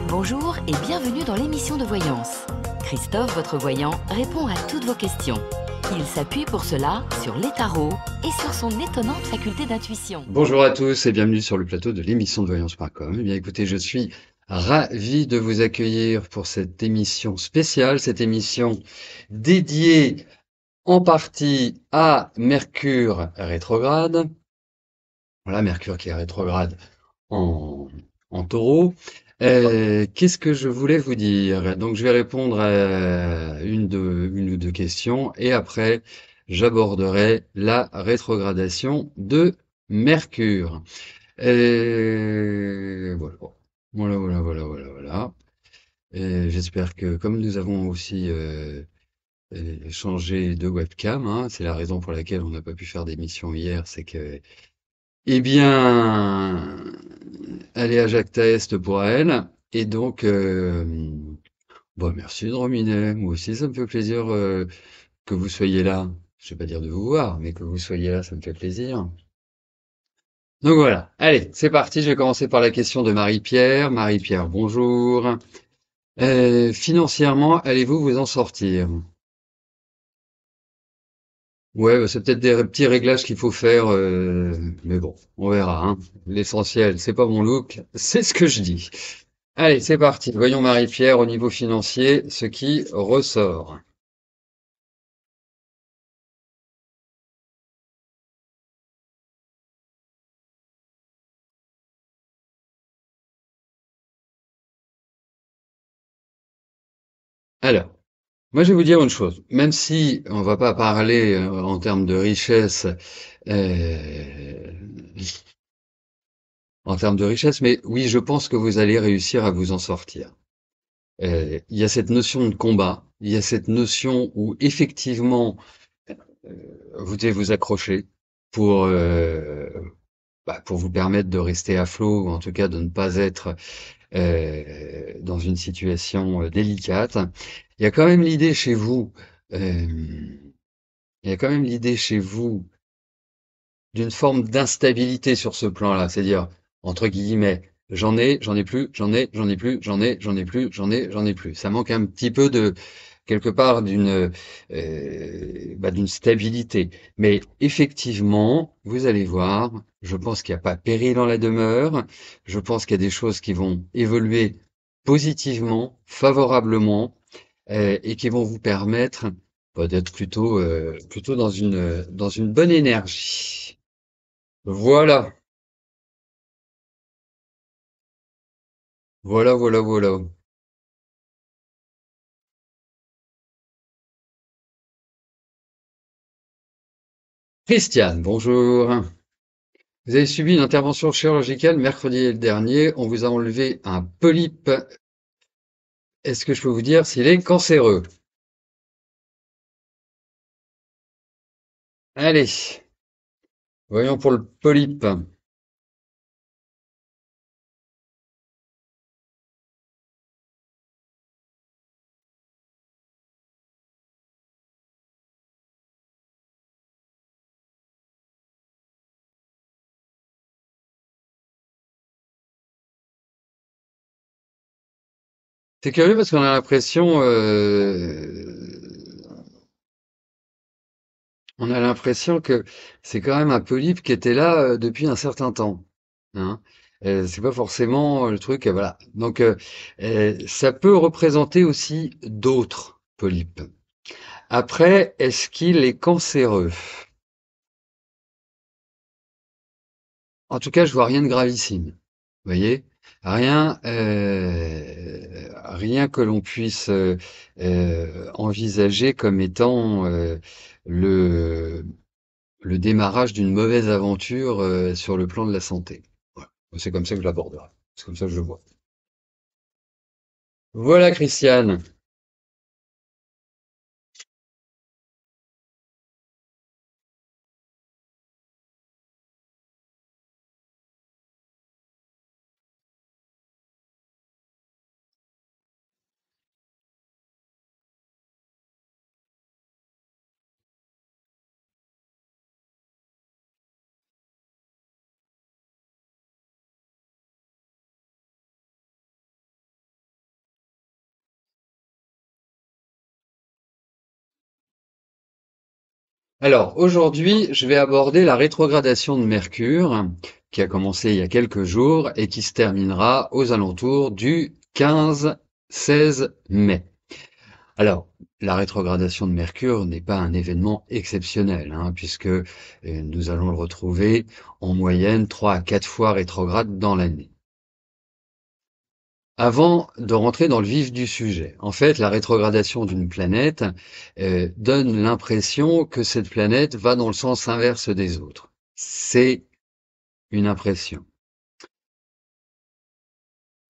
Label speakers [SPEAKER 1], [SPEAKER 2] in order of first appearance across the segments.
[SPEAKER 1] Bonjour et bienvenue dans l'émission de voyance. Christophe, votre voyant, répond à toutes vos questions. Il s'appuie pour cela sur les tarots et sur son étonnante faculté d'intuition.
[SPEAKER 2] Bonjour à tous et bienvenue sur le plateau de l'émission de voyance.com. Eh bien, écoutez, je suis ravi de vous accueillir pour cette émission spéciale, cette émission dédiée en partie à Mercure rétrograde. Voilà, Mercure qui est rétrograde en, en taureau. Qu'est-ce que je voulais vous dire? Donc, je vais répondre à une ou deux questions et après, j'aborderai la rétrogradation de Mercure. Et voilà. Voilà. Et j'espère que comme nous avons aussi changé de webcam, hein, c'est la raison pour laquelle on n'a pas pu faire d'émission hier, c'est que, eh bien, elle est à Jacques Est pour elle. Et donc, bon, merci de Rominet. Moi aussi, ça me fait plaisir que vous soyez là. Je vais pas dire de vous voir, mais que vous soyez là, ça me fait plaisir. Donc voilà, allez, c'est parti. Je vais commencer par la question de Marie-Pierre. Marie-Pierre, bonjour. Financièrement, allez-vous vous en sortir? Ouais, bah, c'est peut-être des petits réglages qu'il faut faire, mais bon, on verra, hein. L'essentiel, c'est pas mon look, c'est ce que je dis. Allez, c'est parti. Voyons Marie-Pierre au niveau financier, ce qui ressort. Alors, moi je vais vous dire une chose. Même si on va pas parler en termes de richesse, euh, mais oui, je pense que vous allez réussir à vous en sortir. Il y a cette notion de combat, il y a cette notion où effectivement vous devez vous accrocher pour pour vous permettre de rester à flot ou en tout cas de ne pas être dans une situation délicate. Il y a quand même l'idée chez vous, il y a quand même l'idée chez vous d'une forme d'instabilité sur ce plan-là, c'est-à-dire entre guillemets, j'en ai plus, j'en ai plus, j'en ai plus, j'en ai plus. Ça manque un petit peu de quelque part d'une stabilité. Mais effectivement, vous allez voir, je pense qu'il n'y a pas péril dans la demeure. Je pense qu'il y a des choses qui vont évoluer positivement, favorablement, et qui vont vous permettre d'être plutôt dans une bonne énergie. Voilà, voilà. Christiane, bonjour. Vous avez subi une intervention chirurgicale mercredi dernier. On vous a enlevé un polype. Est-ce que je peux vous dire s'il est cancéreux? Allez, voyons pour le polype. C'est curieux parce qu'on a l'impression que c'est quand même un polype qui était là depuis un certain temps. Hein. C'est pas forcément le truc, voilà. Donc ça peut représenter aussi d'autres polypes. Après, est-ce qu'il est cancéreux? En tout cas, je vois rien de gravissime. Vous voyez? Rien que l'on puisse envisager comme étant le, le démarrage d'une mauvaise aventure sur le plan de la santé. Voilà. C'est comme ça que je l'aborderai. C'est comme ça que je le vois. Voilà, Christiane. Alors, aujourd'hui, je vais aborder la rétrogradation de Mercure, qui a commencé il y a quelques jours et qui se terminera aux alentours du 15-16 mai. Alors, la rétrogradation de Mercure n'est pas un événement exceptionnel, puisque nous allons le retrouver en moyenne 3 à 4 fois rétrograde dans l'année. Avant de rentrer dans le vif du sujet, en fait, la rétrogradation d'une planète donne l'impression que cette planète va dans le sens inverse des autres. C'est une impression.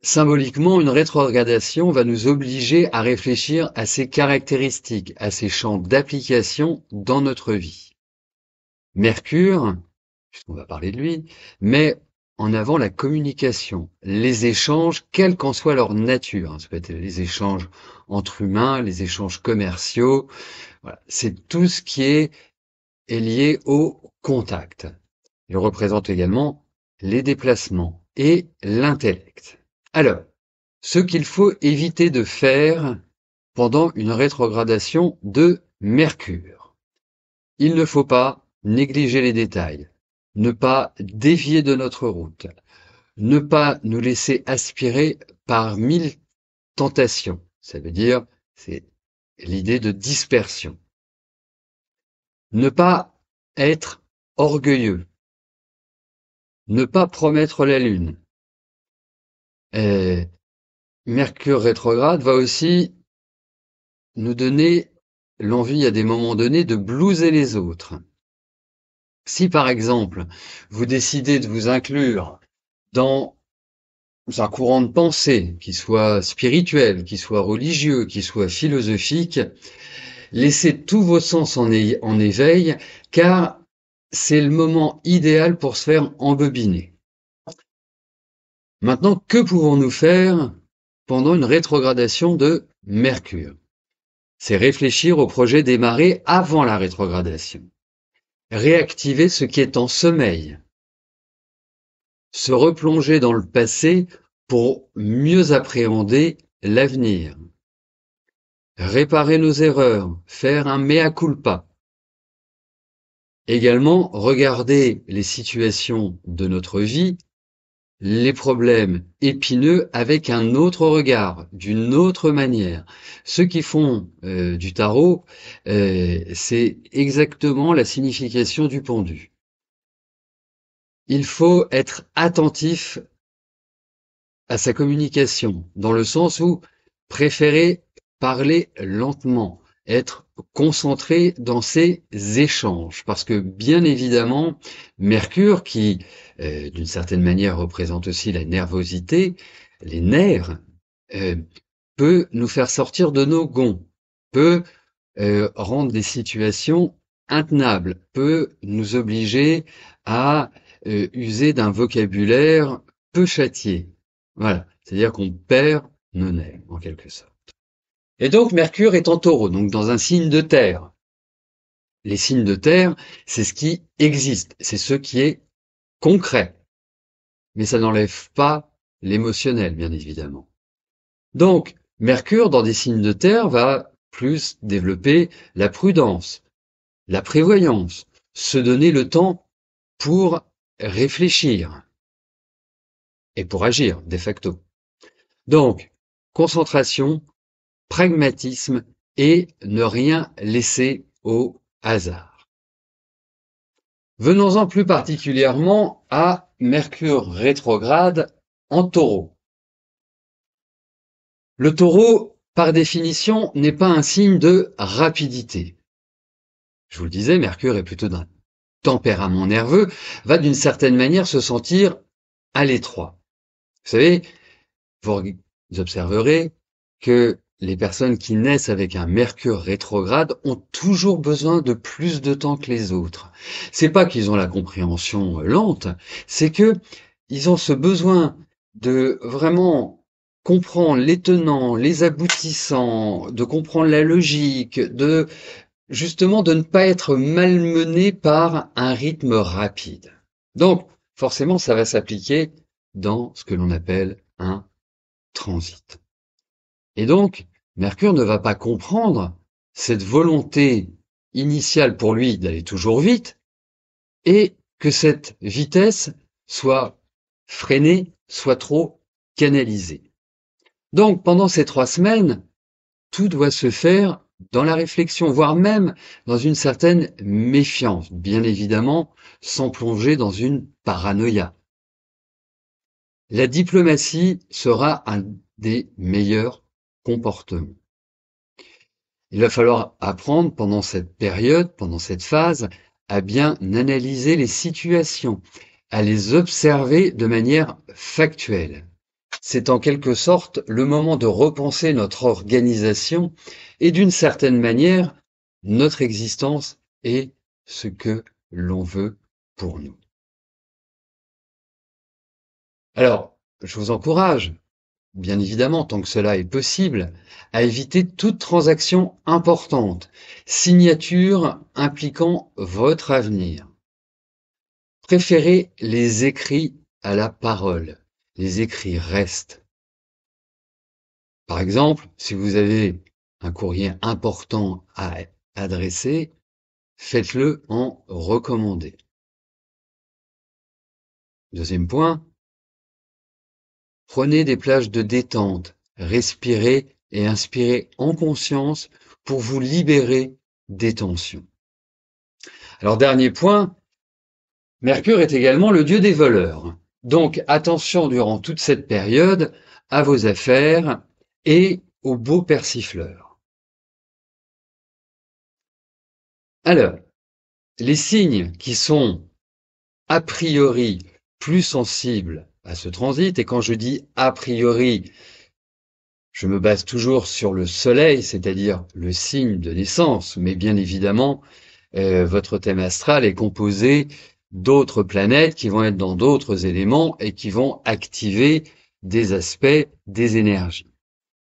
[SPEAKER 2] Symboliquement, une rétrogradation va nous obliger à réfléchir à ses caractéristiques, à ses champs d'application dans notre vie. Mercure, puisqu'on va parler de lui, met en avant la communication, les échanges, quelle qu'en soit leur nature. Ça peut être les échanges entre humains, les échanges commerciaux. Voilà. C'est tout ce qui est lié au contact. Il représente également les déplacements et l'intellect. Alors, ce qu'il faut éviter de faire pendant une rétrogradation de Mercure. Il ne faut pas négliger les détails, ne pas dévier de notre route, ne pas nous laisser aspirer par 1000 tentations. Ça veut dire, c'est l'idée de dispersion. Ne pas être orgueilleux, ne pas promettre la lune. Mercure rétrograde va aussi nous donner l'envie à des moments donnés de blouser les autres. Si par exemple, vous décidez de vous inclure dans un courant de pensée, qui soit spirituel, qui soit religieux, qui soit philosophique, laissez tous vos sens en éveil, car c'est le moment idéal pour se faire embobiner. Maintenant, que pouvons-nous faire pendant une rétrogradation de Mercure? C'est réfléchir au projet démarré avant la rétrogradation. Réactiver ce qui est en sommeil. Se replonger dans le passé pour mieux appréhender l'avenir. Réparer nos erreurs, faire un mea culpa. Également, regarder les situations de notre vie, les problèmes épineux avec un autre regard, d'une autre manière. Ceux qui font du tarot, c'est exactement la signification du pendu. Il faut être attentif à sa communication, dans le sens où préférer parler lentement, être concentré dans ses échanges, parce que bien évidemment, Mercure, qui d'une certaine manière représente aussi la nervosité, les nerfs, peut nous faire sortir de nos gonds, peut rendre des situations intenables, peut nous obliger à user d'un vocabulaire peu châtié. Voilà, c'est-à-dire qu'on perd nos nerfs, en quelque sorte. Et donc, Mercure est en Taureau, donc dans un signe de terre. Les signes de terre, c'est ce qui existe, c'est ce qui est concret. Mais ça n'enlève pas l'émotionnel, bien évidemment. Donc, Mercure, dans des signes de terre, va plus développer la prudence, la prévoyance, se donner le temps pour réfléchir et pour agir, de facto. Donc, concentration, pragmatisme et ne rien laisser au hasard. Venons-en plus particulièrement à Mercure rétrograde en Taureau. Le Taureau, par définition, n'est pas un signe de rapidité. Je vous le disais, Mercure est plutôt d'un tempérament nerveux, va d'une certaine manière se sentir à l'étroit. Vous savez, vous observerez que les personnes qui naissent avec un Mercure rétrograde ont toujours besoin de plus de temps que les autres. C'est pas qu'ils ont la compréhension lente, c'est que ils ont ce besoin de vraiment comprendre les tenants, les aboutissants, de comprendre la logique, de justement de ne pas être malmené par un rythme rapide. Donc, forcément, ça va s'appliquer dans ce que l'on appelle un transit. Et donc, Mercure ne va pas comprendre cette volonté initiale pour lui d'aller toujours vite et que cette vitesse soit freinée, soit trop canalisée. Donc, pendant ces 3 semaines, tout doit se faire dans la réflexion, voire même dans une certaine méfiance, bien évidemment, sans plonger dans une paranoïa. La diplomatie sera un des meilleurs comportements. Il va falloir apprendre pendant cette période, pendant cette phase, à bien analyser les situations, à les observer de manière factuelle. C'est en quelque sorte le moment de repenser notre organisation et d'une certaine manière notre existence et ce que l'on veut pour nous. Alors, je vous encourage, bien évidemment, tant que cela est possible, à éviter toute transaction importante, signature impliquant votre avenir. Préférez les écrits à la parole. Les écrits restent. Par exemple, si vous avez un courrier important à adresser, faites-le en recommandé. Deuxième point, prenez des plages de détente, respirez et inspirez en conscience pour vous libérer des tensions. Alors dernier point, Mercure est également le dieu des voleurs. Donc attention durant toute cette période à vos affaires et aux beaux persifleurs. Alors, les signes qui sont a priori plus sensibles à ce transit, et quand je dis a priori, je me base toujours sur le soleil, c'est-à-dire le signe de naissance, mais bien évidemment, votre thème astral est composé d'autres planètes qui vont être dans d'autres éléments et qui vont activer des aspects, des énergies.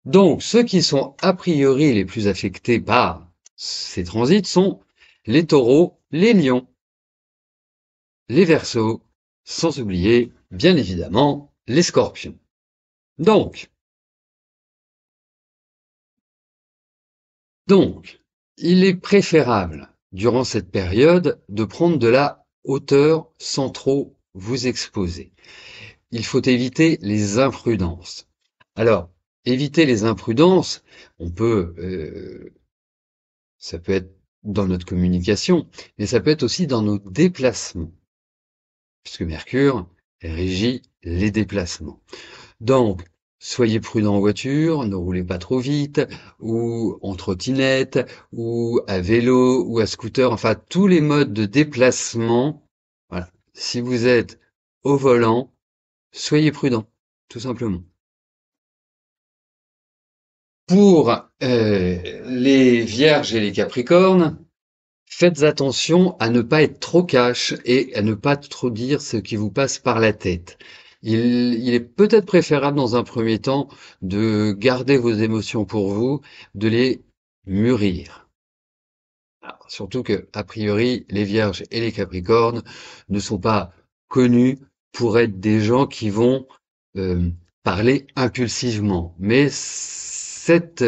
[SPEAKER 2] Donc, ceux qui sont a priori les plus affectés par ces transits sont les taureaux, les lions, les verseaux, sans oublier, bien évidemment, les scorpions. Donc, il est préférable, durant cette période, de prendre de la hauteur sans trop vous exposer. Il faut éviter les imprudences. Alors, éviter les imprudences, ça peut être dans notre communication, mais ça peut être aussi dans nos déplacements, puisque Mercure régit les déplacements. Donc, soyez prudent en voiture, ne roulez pas trop vite, ou en trottinette, ou à vélo, ou à scooter, enfin tous les modes de déplacement. Voilà. Si vous êtes au volant, soyez prudent, tout simplement. Pour les Vierges et les Capricornes, faites attention à ne pas être trop cash et à ne pas trop dire ce qui vous passe par la tête. Il est peut-être préférable dans un premier temps de garder vos émotions pour vous, de les mûrir. Alors, surtout que, a priori, les Vierges et les Capricornes ne sont pas connus pour être des gens qui vont euh, parler impulsivement. Mais cette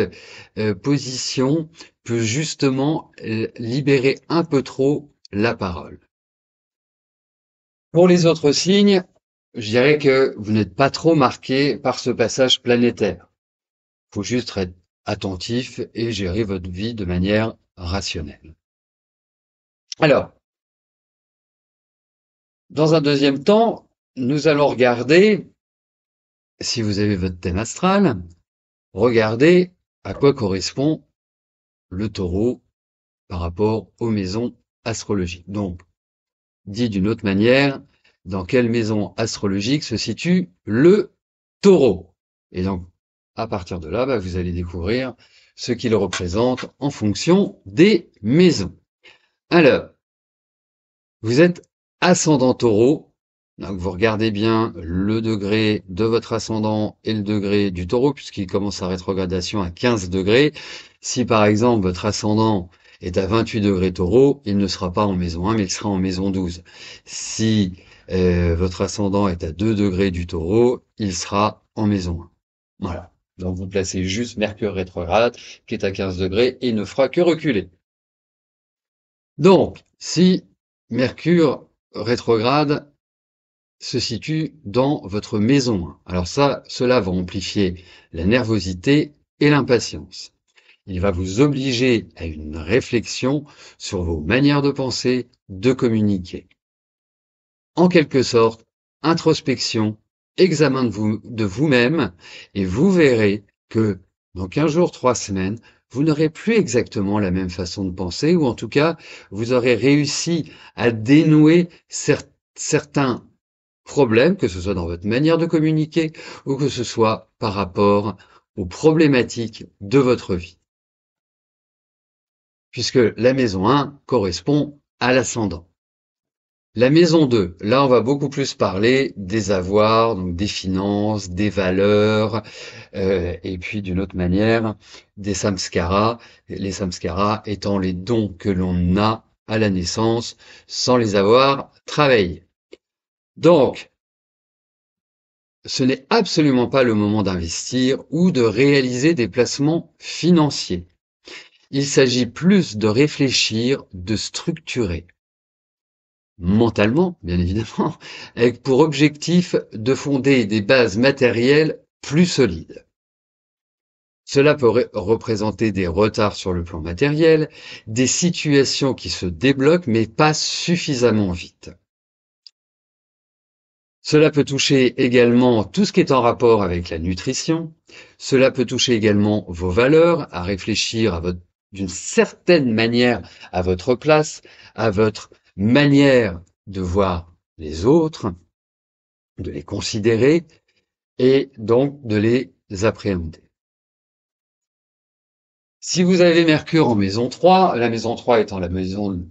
[SPEAKER 2] position peut justement libérer un peu trop la parole. Pour les autres signes, je dirais que vous n'êtes pas trop marqué par ce passage planétaire. Il faut juste être attentif et gérer votre vie de manière rationnelle. Alors, dans un deuxième temps, nous allons regarder, si vous avez votre thème astral, regardez à quoi correspond le taureau par rapport aux maisons astrologiques. Donc, dit d'une autre manière, dans quelle maison astrologique se situe le taureau. Et donc, à partir de là, vous allez découvrir ce qu'il représente en fonction des maisons. Alors, vous êtes ascendant taureau, donc vous regardez bien le degré de votre ascendant et le degré du taureau, puisqu'il commence sa rétrogradation à 15 degrés. Si par exemple votre ascendant est à 28 degrés taureau, il ne sera pas en maison 1, mais il sera en maison 12. Si votre ascendant est à 2 degrés du taureau, il sera en maison 1. Voilà. Donc vous placez juste Mercure rétrograde, qui est à 15 degrés, et il ne fera que reculer. Donc, si Mercure rétrograde se situe dans votre maison 1, alors ça, cela va amplifier la nervosité et l'impatience. Il va vous obliger à une réflexion sur vos manières de penser, de communiquer. En quelque sorte, introspection, examen de vous-même, et vous verrez que dans 15 jours, 3 semaines, vous n'aurez plus exactement la même façon de penser, ou en tout cas, vous aurez réussi à dénouer certains problèmes, que ce soit dans votre manière de communiquer, ou que ce soit par rapport aux problématiques de votre vie. Puisque la maison 1 correspond à l'ascendant. La maison 2, là on va beaucoup plus parler des avoirs, donc des finances, des valeurs, et puis d'une autre manière, des samskaras, les samskaras étant les dons que l'on a à la naissance sans les avoir travaillés. Donc, ce n'est absolument pas le moment d'investir ou de réaliser des placements financiers. Il s'agit plus de réfléchir, de structurer. Mentalement, bien évidemment, avec pour objectif de fonder des bases matérielles plus solides. Cela peut représenter des retards sur le plan matériel, des situations qui se débloquent mais pas suffisamment vite. Cela peut toucher également tout ce qui est en rapport avec la nutrition. Cela peut toucher également vos valeurs, à réfléchir d'une certaine manière à votre place, à votre manière de voir les autres, de les considérer et donc de les appréhender. Si vous avez Mercure en maison 3, la maison 3 étant la maison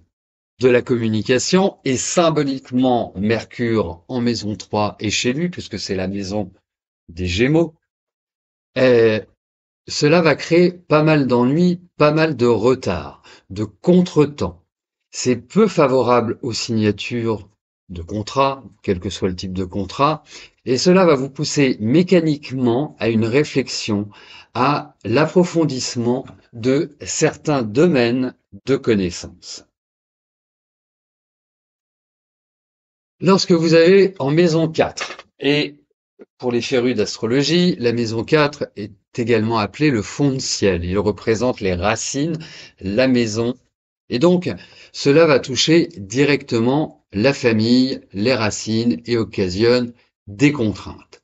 [SPEAKER 2] de la communication, et symboliquement Mercure en maison 3 est chez lui, puisque c'est la maison des Gémeaux, cela va créer pas mal d'ennuis, pas mal de retards, de contretemps. C'est peu favorable aux signatures de contrats, quel que soit le type de contrat, et cela va vous pousser mécaniquement à une réflexion, à l'approfondissement de certains domaines de connaissances. Lorsque vous avez en maison 4, et pour les férus d'astrologie, la maison 4 est également appelée le fond de ciel. Il représente les racines, la maison. Et donc, cela va toucher directement la famille, les racines et occasionne des contraintes.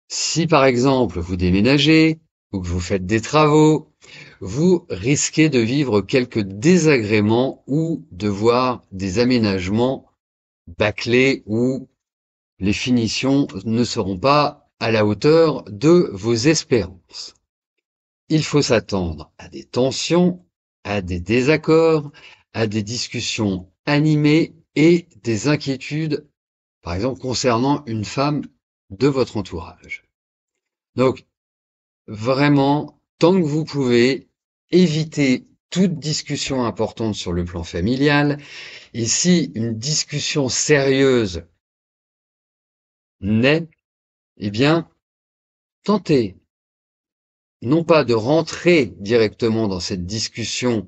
[SPEAKER 2] Si par exemple vous déménagez ou que vous faites des travaux, vous risquez de vivre quelques désagréments ou de voir des aménagements bâclés ou les finitions ne seront pas à la hauteur de vos espérances. Il faut s'attendre à des tensions, à des désaccords, à des discussions animées et des inquiétudes, par exemple concernant une femme de votre entourage. Donc, vraiment, tant que vous pouvez, évitez toute discussion importante sur le plan familial, et si une discussion sérieuse naît, eh bien, tentez non pas de rentrer directement dans cette discussion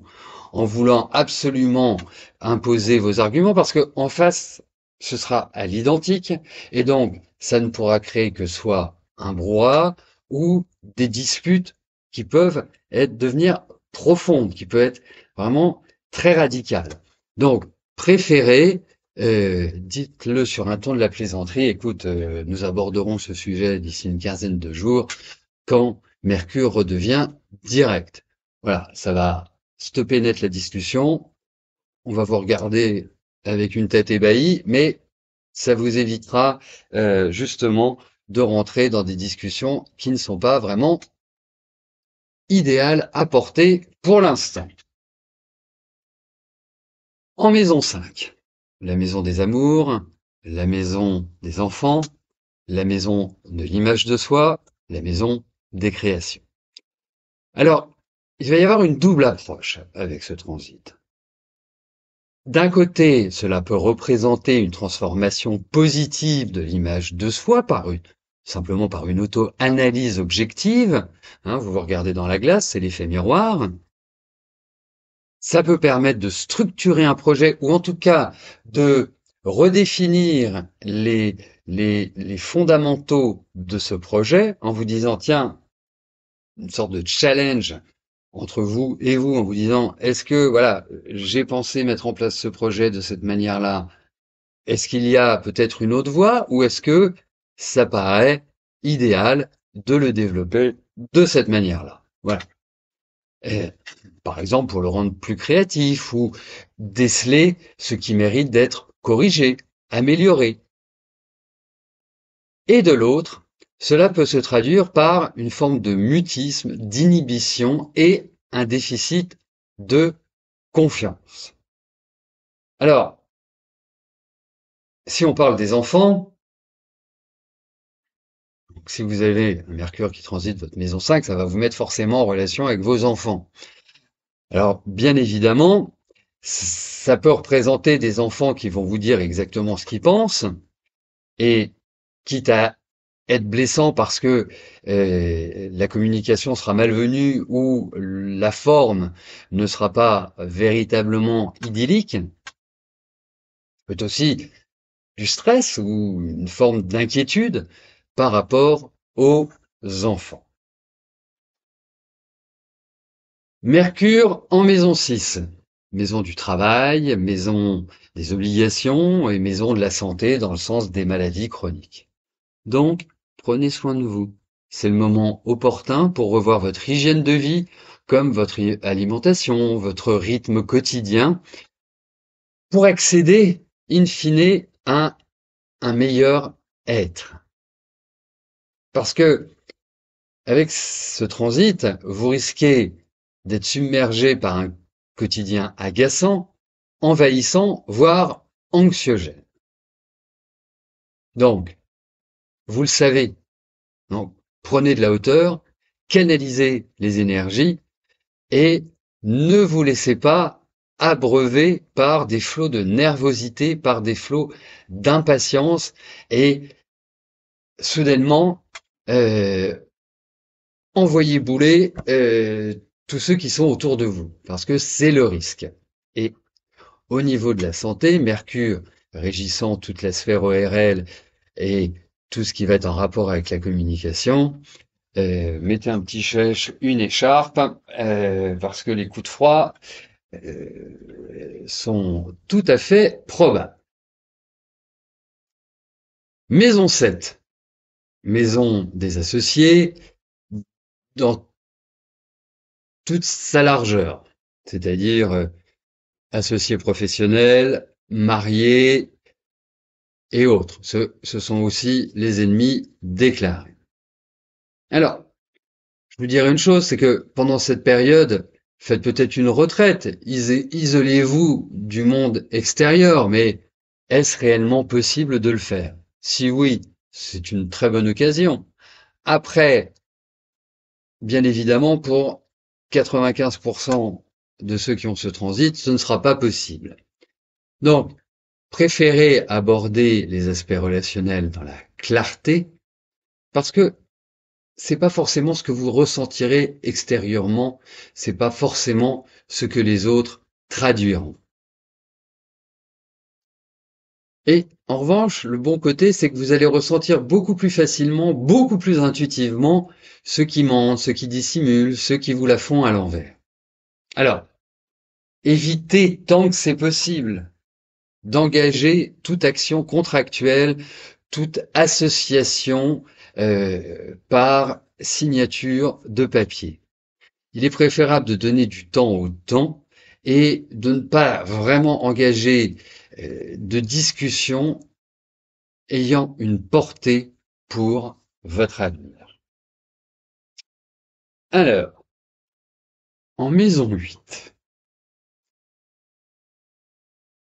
[SPEAKER 2] en voulant absolument imposer vos arguments, parce que en face, ce sera à l'identique, et donc ça ne pourra créer que soit un brouhaha ou des disputes qui peuvent devenir profondes, qui peuvent être vraiment très radicales. Donc, préférez, dites-le sur un ton de la plaisanterie, écoute, nous aborderons ce sujet d'ici une quinzaine de jours, quand Mercure redevient direct. Voilà, ça va stopper net la discussion. On va vous regarder avec une tête ébahie, mais ça vous évitera justement de rentrer dans des discussions qui ne sont pas vraiment idéales à porter pour l'instant. En maison 5, la maison des amours, la maison des enfants, la maison de l'image de soi, la maison des créations. Alors, il va y avoir une double approche avec ce transit. D'un côté, cela peut représenter une transformation positive de l'image de soi simplement par une auto-analyse objective. Vous vous regardez dans la glace, c'est l'effet miroir. Ça peut permettre de structurer un projet ou en tout cas de redéfinir les fondamentaux de ce projet en vous disant, tiens, une sorte de challenge entre vous et vous en vous disant, est-ce que, voilà, j'ai pensé mettre en place ce projet de cette manière-là. Est-ce qu'il y a peut-être une autre voie ou est-ce que ça paraît idéal de le développer de cette manière-là? Voilà. Et, par exemple, pour le rendre plus créatif ou déceler ce qui mérite d'être corrigé, amélioré. Et de l'autre, cela peut se traduire par une forme de mutisme, d'inhibition et un déficit de confiance. Alors, si on parle des enfants, si vous avez un Mercure qui transite votre maison 5, ça va vous mettre forcément en relation avec vos enfants. Alors, bien évidemment, ça peut représenter des enfants qui vont vous dire exactement ce qu'ils pensent, et quitte à être blessant parce que la communication sera malvenue ou la forme ne sera pas véritablement idyllique, peut aussi du stress ou une forme d'inquiétude par rapport aux enfants. Mercure en maison 6, maison du travail, maison des obligations et maison de la santé dans le sens des maladies chroniques. Donc, prenez soin de vous. C'est le moment opportun pour revoir votre hygiène de vie, comme votre alimentation, votre rythme quotidien, pour accéder, in fine, à un meilleur être. Parce que, avec ce transit, vous risquez d'être submergé par un quotidien agaçant, envahissant, voire anxiogène. Donc, vous le savez, donc, prenez de la hauteur, canalisez les énergies et ne vous laissez pas abreuver par des flots de nervosité, par des flots d'impatience et soudainement envoyez bouler tous ceux qui sont autour de vous, parce que c'est le risque. Et au niveau de la santé, Mercure régissant toute la sphère ORL et tout ce qui va être en rapport avec la communication, mettez un petit chèche, une écharpe, parce que les coups de froid sont tout à fait probables. Maison 7, maison des associés, dans toute sa largeur, c'est-à-dire associés professionnels, mariés et autres. Ce sont aussi les ennemis déclarés. Alors, je vous dirais une chose, c'est que pendant cette période, faites peut-être une retraite, isolez-vous du monde extérieur, mais est-ce réellement possible de le faire? Si oui, c'est une très bonne occasion. Après, bien évidemment, pour 95% de ceux qui ont ce transit, ce ne sera pas possible. Donc, préférez aborder les aspects relationnels dans la clarté, parce que c'est pas forcément ce que vous ressentirez extérieurement, c'est pas forcément ce que les autres traduiront. Et en revanche, le bon côté, c'est que vous allez ressentir beaucoup plus facilement, beaucoup plus intuitivement ceux qui mentent, ceux qui dissimulent, ceux qui vous la font à l'envers. Alors, évitez tant que c'est possible d'engager toute action contractuelle, toute association par signature de papier. Il est préférable de donner du temps au temps et de ne pas vraiment engager de discussion ayant une portée pour votre avenir. Alors, en maison 8,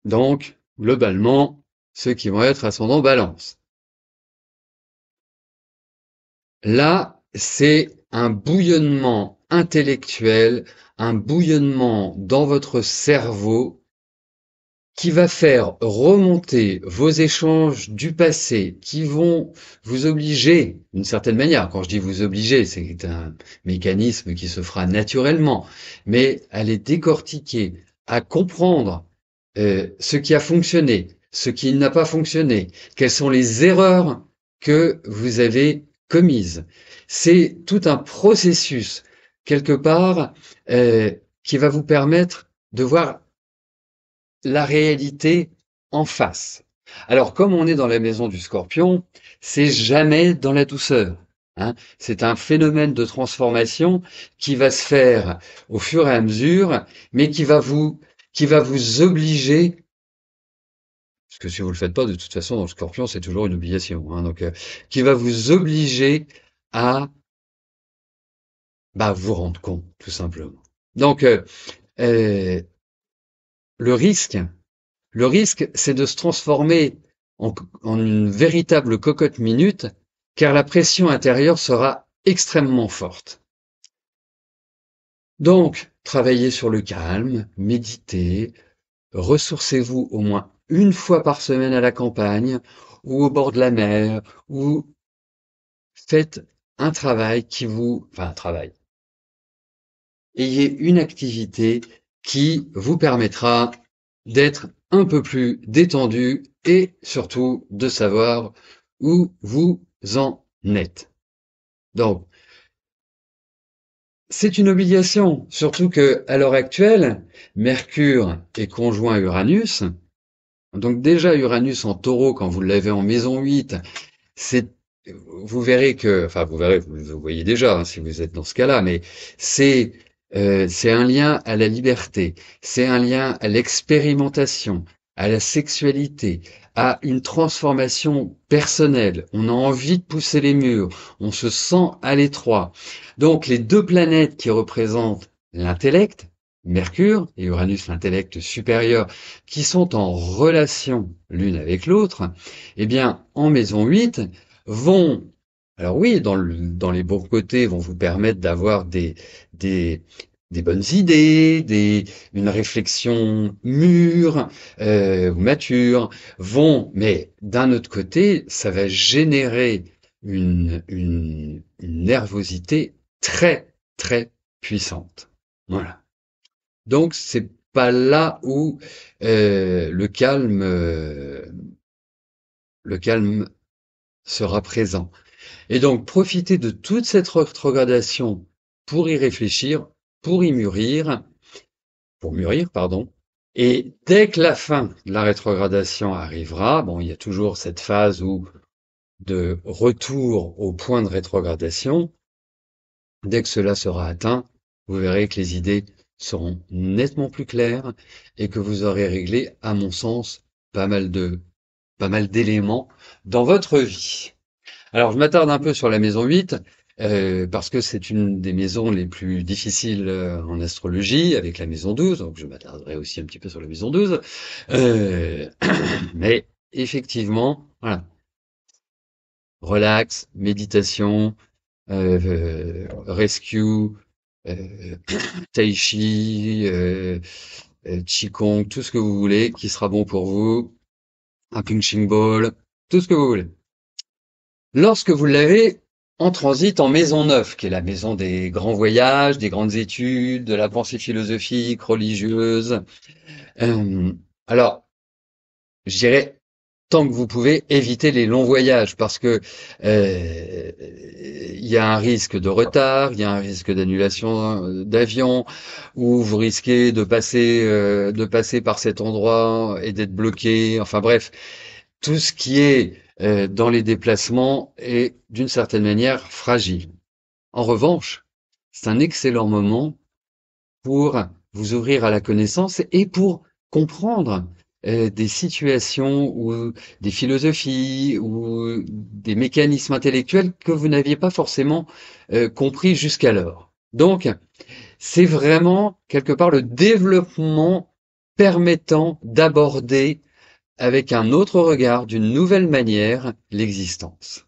[SPEAKER 2] donc globalement, ceux qui vont être ascendant Balance. Là, c'est un bouillonnement intellectuel, un bouillonnement dans votre cerveau qui va faire remonter vos échanges du passé, qui vont vous obliger, d'une certaine manière, quand je dis vous obliger, c'est un mécanisme qui se fera naturellement, mais à les décortiquer, à comprendre ce qui a fonctionné, ce qui n'a pas fonctionné, quelles sont les erreurs que vous avez commises. C'est tout un processus, quelque part, qui va vous permettre de voir la réalité en face. Alors, comme on est dans la maison du Scorpion, c'est jamais dans la douceur, hein. C'est un phénomène de transformation qui va se faire au fur et à mesure, mais qui va vous obliger, parce que si vous le faites pas, de toute façon, dans le Scorpion, c'est toujours une obligation, hein, donc, qui va vous obliger à, vous rendre compte, tout simplement. Donc, euh, le risque, Le risque, c'est de se transformer en une véritable cocotte minute, car la pression intérieure sera extrêmement forte. Donc, travaillez sur le calme, méditez, ressourcez-vous au moins une fois par semaine à la campagne ou au bord de la mer, ou faites un travail un travail. Ayez une activité qui vous permettra d'être un peu plus détendu et surtout de savoir où vous en êtes. Donc, c'est une obligation, surtout que à l'heure actuelle, Mercure est conjoint à Uranus. Donc déjà Uranus en Taureau, quand vous l'avez en maison 8, c'est vous verrez que, enfin vous verrez, vous voyez déjà, hein, si vous êtes dans ce cas-là, mais c'est c'est un lien à la liberté, c'est un lien à l'expérimentation, à la sexualité, à une transformation personnelle. On a envie de pousser les murs, on se sent à l'étroit. Donc les deux planètes qui représentent l'intellect, Mercure et Uranus, l'intellect supérieur, qui sont en relation l'une avec l'autre, eh bien, en maison 8, vont, alors oui, dans les bons côtés, vont vous permettre d'avoir des, des bonnes idées, une réflexion mûre, ou mature, mais d'un autre côté, ça va générer une nervosité très, très puissante. Voilà. Donc, c'est pas là où le calme sera présent. Et donc, profitez de toute cette rétrogradation pour y réfléchir, pour y mûrir, pour mûrir, pardon. Et dès que la fin de la rétrogradation arrivera, bon, il y a toujours cette phase de retour au point de rétrogradation. Dès que cela sera atteint, vous verrez que les idées seront nettement plus claires et que vous aurez réglé, à mon sens, pas mal d'éléments dans votre vie. Alors, je m'attarde un peu sur la maison 8, parce que c'est une des maisons les plus difficiles en astrologie, avec la maison 12, donc je m'attarderai aussi un petit peu sur la maison 12. Euh, mais effectivement, voilà, relax, méditation, rescue, euh, tai chi, qigong, tout ce que vous voulez, qui sera bon pour vous, un punching ball, tout ce que vous voulez. Lorsque vous l'avez en transit en maison 9, qui est la maison des grands voyages, des grandes études, de la pensée philosophique, religieuse, euh, alors, je dirais, tant que vous pouvez, éviter les longs voyages, parce que il y a un risque de retard, il y a un risque d'annulation d'avion, ou vous risquez de passer par cet endroit et d'être bloqué. Enfin bref, tout ce qui est dans les déplacements est d'une certaine manière fragile. En revanche, c'est un excellent moment pour vous ouvrir à la connaissance et pour comprendre des situations ou des philosophies ou des mécanismes intellectuels que vous n'aviez pas forcément compris jusqu'alors. Donc, c'est vraiment quelque part le développement permettant d'aborder avec un autre regard, d'une nouvelle manière, l'existence.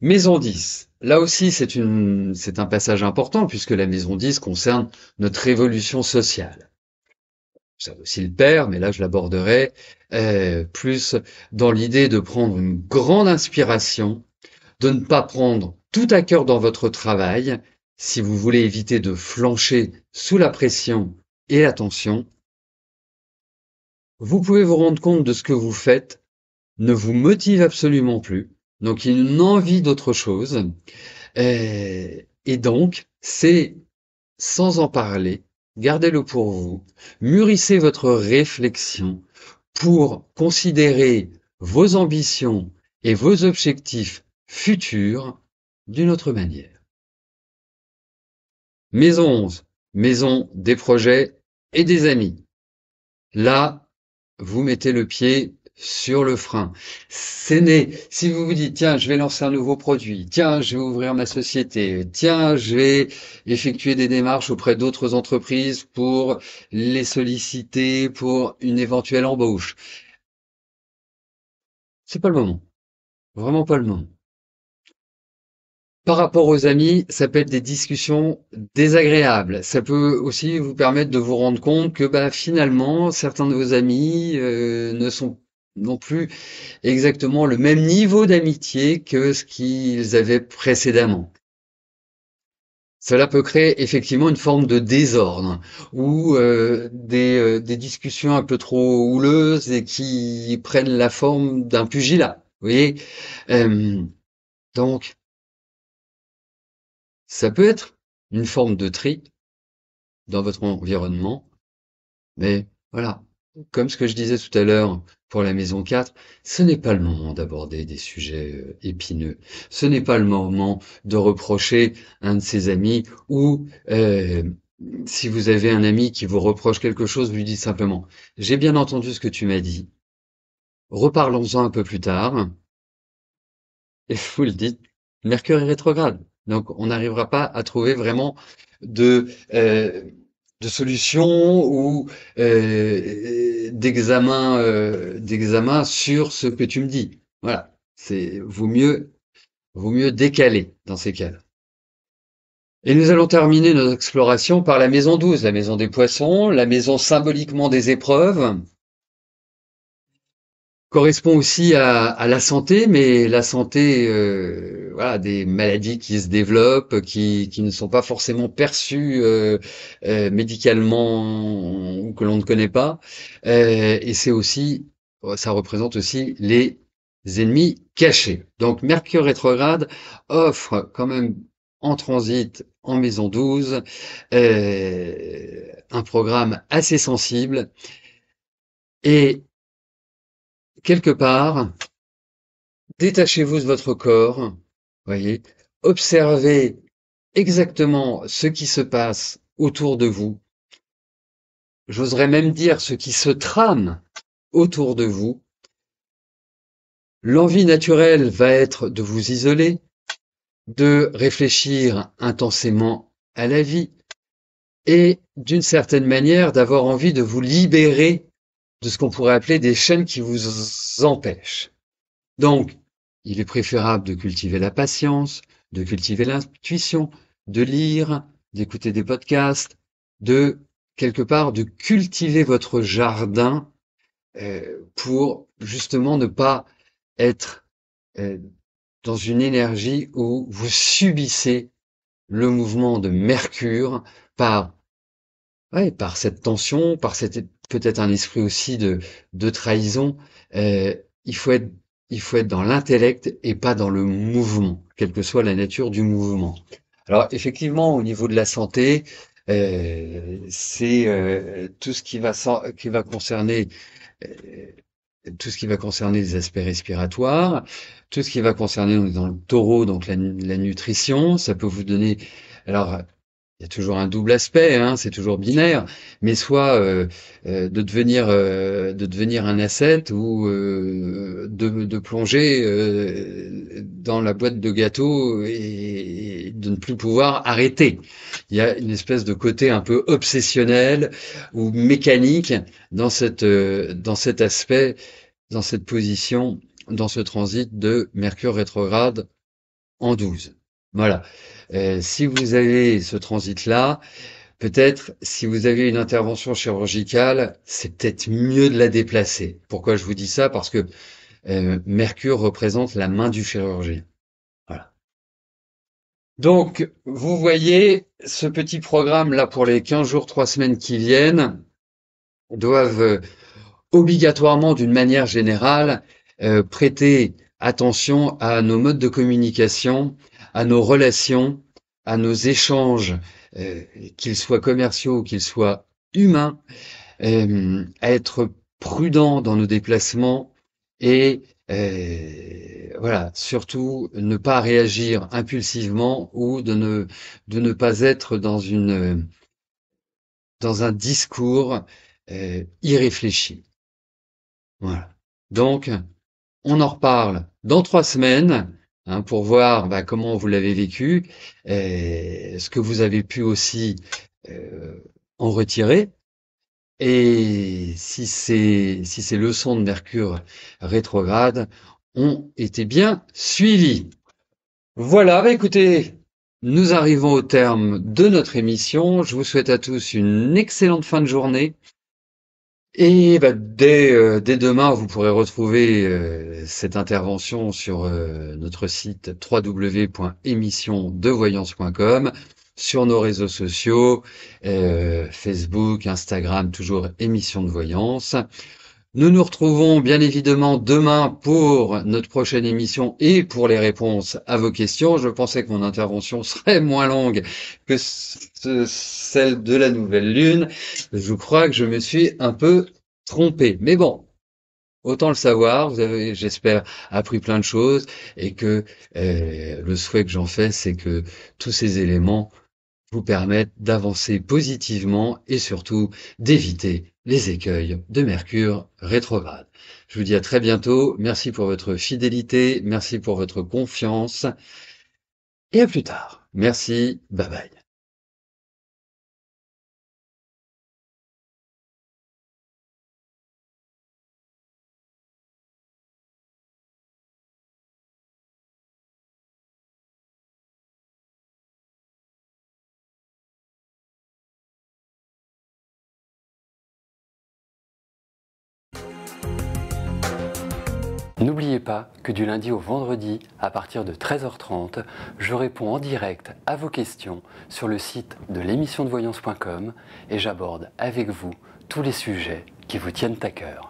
[SPEAKER 2] Maison 10. Là aussi, c'est un passage important puisque la maison 10 concerne notre évolution sociale. ça aussi le père, mais là je l'aborderai plus dans l'idée de prendre une grande inspiration, de ne pas prendre tout à cœur dans votre travail, si vous voulez éviter de flancher sous la pression et la tension. Vous pouvez vous rendre compte de ce que vous faites ne vous motive absolument plus, donc il y a une envie d'autre chose, et donc c'est sans en parler, gardez-le pour vous, mûrissez votre réflexion pour considérer vos ambitions et vos objectifs futurs d'une autre manière. Maison 11, maison des projets et des amis. Là, vous mettez le pied sur le frein. Si vous vous dites, tiens, je vais lancer un nouveau produit, tiens, je vais ouvrir ma société, tiens, je vais effectuer des démarches auprès d'autres entreprises pour les solliciter pour une éventuelle embauche. C'est pas le moment. Vraiment pas le moment. Par rapport aux amis, ça peut être des discussions désagréables. Ça peut aussi vous permettre de vous rendre compte que finalement, certains de vos amis ne sont non plus exactement le même niveau d'amitié que ce qu'ils avaient précédemment. Cela peut créer effectivement une forme de désordre ou des discussions un peu trop houleuses et qui prennent la forme d'un pugilat. Vous voyez. Euh, donc, ça peut être une forme de tri dans votre environnement, mais voilà, comme ce que je disais tout à l'heure pour la maison 4, ce n'est pas le moment d'aborder des sujets épineux. Ce n'est pas le moment de reprocher un de ses amis ou si vous avez un ami qui vous reproche quelque chose, vous lui dites simplement, j'ai bien entendu ce que tu m'as dit, reparlons-en un peu plus tard, et vous le dites, Mercure est rétrograde. Donc, on n'arrivera pas à trouver vraiment de, euh, de solution ou d'examen sur ce que tu me dis. Voilà. Vaut mieux décaler dans ces cas-là. Et nous allons terminer notre exploration par la maison 12, la maison des poissons, la maison symboliquement des épreuves. Correspond aussi à la santé, mais la santé, voilà, des maladies qui se développent, qui ne sont pas forcément perçues médicalement ou que l'on ne connaît pas. Et c'est aussi, ça représente aussi les ennemis cachés. Donc Mercure rétrograde offre quand même en transit en maison 12 un programme assez sensible et quelque part, détachez-vous de votre corps, voyez, observez exactement ce qui se passe autour de vous. J'oserais même dire ce qui se trame autour de vous. L'envie naturelle va être de vous isoler, de réfléchir intensément à la vie et d'une certaine manière d'avoir envie de vous libérer de ce qu'on pourrait appeler des chaînes qui vous empêchent. Donc, il est préférable de cultiver la patience, de cultiver l'intuition, de lire, d'écouter des podcasts, de quelque part de cultiver votre jardin pour justement ne pas être euh, dans une énergie où vous subissez le mouvement de Mercure par par cette tension, par cette peut-être un esprit aussi de trahison. Euh, il faut être il faut être dans l'intellect et pas dans le mouvement, quelle que soit la nature du mouvement. Alors effectivement, au niveau de la santé, c'est tout ce qui va concerner euh, tout ce qui va concerner les aspects respiratoires, tout ce qui va concerner on est dans le taureau, donc la nutrition, ça peut vous donner alors il y a toujours un double aspect, hein, c'est toujours binaire, mais soit de devenir un ascète ou de plonger dans la boîte de gâteaux et de ne plus pouvoir arrêter. Il y a une espèce de côté un peu obsessionnel ou mécanique dans cet aspect, dans cette position, dans ce transit de Mercure rétrograde en 12. Voilà. Si vous avez ce transit-là, peut-être si vous avez une intervention chirurgicale, c'est peut-être mieux de la déplacer. Pourquoi je vous dis ça? Parce que Mercure représente la main du chirurgien. Voilà. Donc, vous voyez, ce petit programme-là pour les 15 jours, 3 semaines qui viennent, doivent obligatoirement, d'une manière générale, prêter attention à nos modes de communication, à nos relations, à nos échanges, qu'ils soient commerciaux ou qu'ils soient humains, à être prudents dans nos déplacements et voilà, surtout ne pas réagir impulsivement ou de ne pas être dans un discours irréfléchi. Voilà. Donc, on en reparle dans 3 semaines, hein, pour voir comment vous l'avez vécu, ce que vous avez pu aussi euh, en retirer, et si ces leçons de Mercure rétrograde ont été bien suivies. Voilà, écoutez, nous arrivons au terme de notre émission. Je vous souhaite à tous une excellente fin de journée. Et dès demain, vous pourrez retrouver cette intervention sur notre site www.émissiondevoyance.com, sur nos réseaux sociaux, Facebook, Instagram, toujours émission de voyance. Nous nous retrouvons bien évidemment demain pour notre prochaine émission et pour les réponses à vos questions. Je pensais que mon intervention serait moins longue que celle de la nouvelle lune. Je crois que je me suis un peu trompé. Mais bon, autant le savoir. Vous avez, j'espère, appris plein de choses et que le souhait que j'en fais, c'est que tous ces éléments vous permettent d'avancer positivement et surtout d'éviter les écueils de Mercure rétrograde. Je vous dis à très bientôt. Merci pour votre fidélité, merci pour votre confiance et à plus tard. Merci, bye bye.
[SPEAKER 3] N'oubliez pas que du lundi au vendredi, à partir de 13h30, je réponds en direct à vos questions sur le site de l'émissiondevoyance.com et j'aborde avec vous tous les sujets qui vous tiennent à cœur.